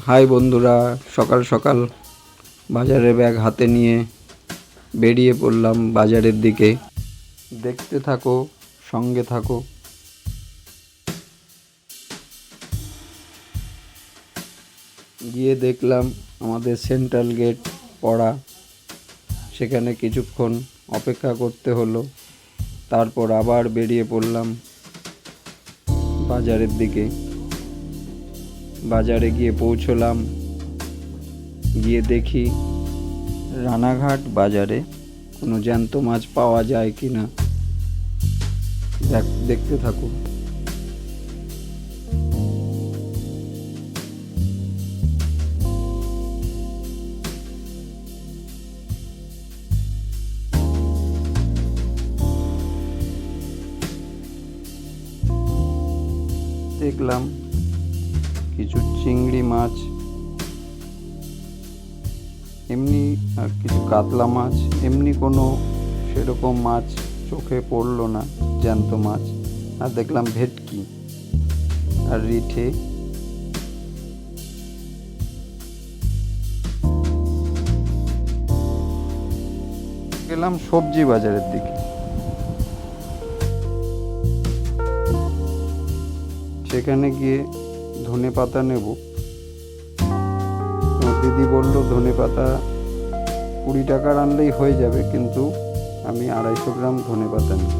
High বন্ধুরা, সকাল সকাল বাজারের ব্যাগ হাতে নিয়ে বেরিয়ে পড়লাম বাজারের দিকে। দেখতে থাকো, সঙ্গে থাকো। গিয়ে দেখলাম আমাদের সেন্ট্রাল গেট পড়া। সেখানে কিছুক্ষণ অপেক্ষা করতে হলো, তারপর আবার বেরিয়ে পড়লাম বাজারের দিকে। বাজারে গিয়ে পৌঁছলাম, গিয়ে দেখি রানাঘাট বাজারে কোনো জ্যান্ত মাছ পাওয়া যায় কি না। দেখতে থাকুন। দেখলাম কিছু চিংড়ি মাছ, এমনি আর কিছু কাতলা মাছ। এমনি কোনো সেরকম মাছ চোখে পড়লো না, জ্যান্ত মাছ। আর দেখলাম ভেটকি আর রিঠে। গেলাম সবজি বাজারের দিকে। সেখানে গিয়ে ধনে পাতা নেব। দিদি বলল ধনে পাতা 20 টাকার আনলেই হয়ে যাবে, কিন্তু আমি 250 গ্রাম ধনে পাতা নিই।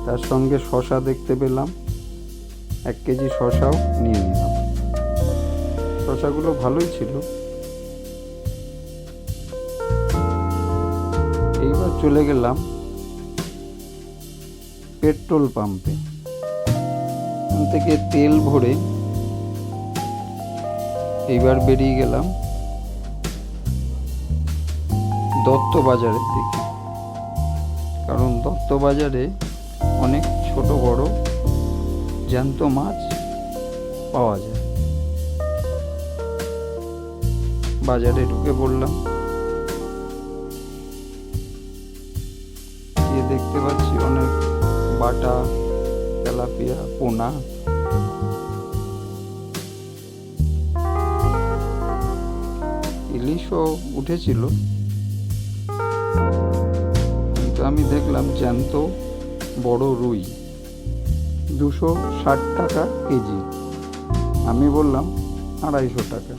তার সঙ্গে শশা দেখতে পেলাম, 1 কেজি শশাও নিয়ে নিলাম। শশাগুলো ভালোই ছিল। এইবার চলে গেলাম পেট্রোল পাম্পে। ওখান থেকে তেল ভরে এইবার বেরিয়ে গেলাম দত্ত বাজারের দিকে। কারণ দত্ত বাজারে অনেক ছোট বড় জ্যান্ত মাছ পাওয়া যায়। বাজারে ঢুকে পড়লাম, গিয়ে দেখতে পাচ্ছি অনেক বাটা, তেলাপিয়া, পোনা। ইলিশও উঠেছিল, কিন্তু আমি দেখলাম জ্যান্ত বড় রুই 260 টাকা কেজি। আমি বললাম 250 টাকা।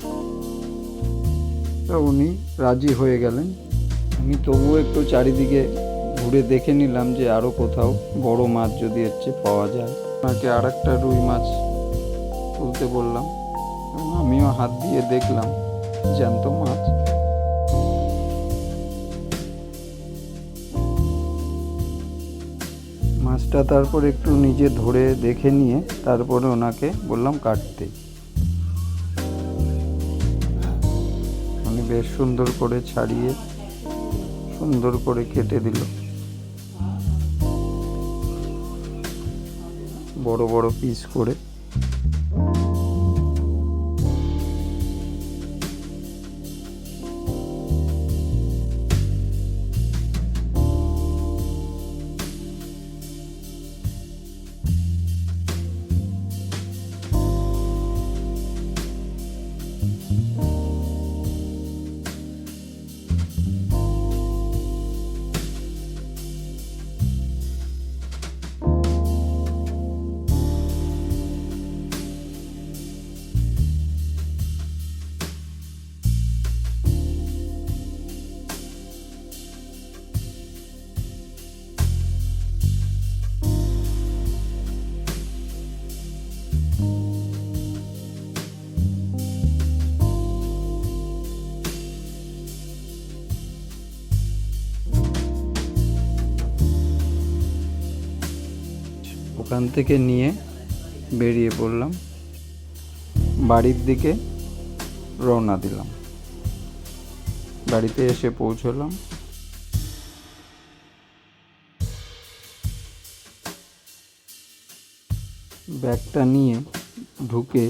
তা উনি রাজি হয়ে গেলেন। আমি তবুও একটু চারিদিকে ঘুরে দেখে নিলাম যে আরও কোথাও বড় মাছ যদি এর চেয়ে পাওয়া যায়। ওনাকে আর একটা রুই মাছ তুলতে বললাম এবং আমিও হাত দিয়ে দেখলাম জ্যান্ত মাছ। মাছটা তারপর একটু নিজে ধরে দেখে নিয়ে তারপরে ওনাকে বললাম কাটতে। উনি বেশ সুন্দর করে ছাড়িয়ে সুন্দর করে কেটে দিল, বড় বড় পিস করে। ওখান থেকে নিয়ে বেরিয়ে পড়লাম, বাড়ির দিকে রওনা দিলাম। বাড়িতে এসে পৌঁছলাম। ব্যাগটা নিয়ে ঢুকে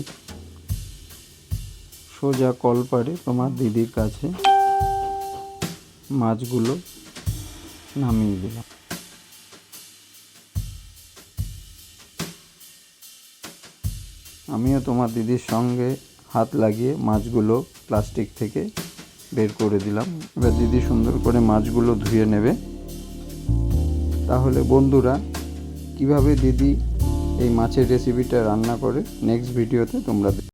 সোজা কলপাড়ে তোমার দিদির কাছে মাছগুলো নামিয়ে দিলাম। আমিও তোমার দিদির সঙ্গে হাত লাগিয়ে মাছগুলো প্লাস্টিক থেকে বের করে দিলাম। এবার দিদি সুন্দর করে মাছগুলো ধুয়ে নেবে। তাহলে বন্ধুরা, কিভাবে দিদি এই মাছের রেসিপিটা রান্না করে নেক্সট ভিডিওতে তোমরা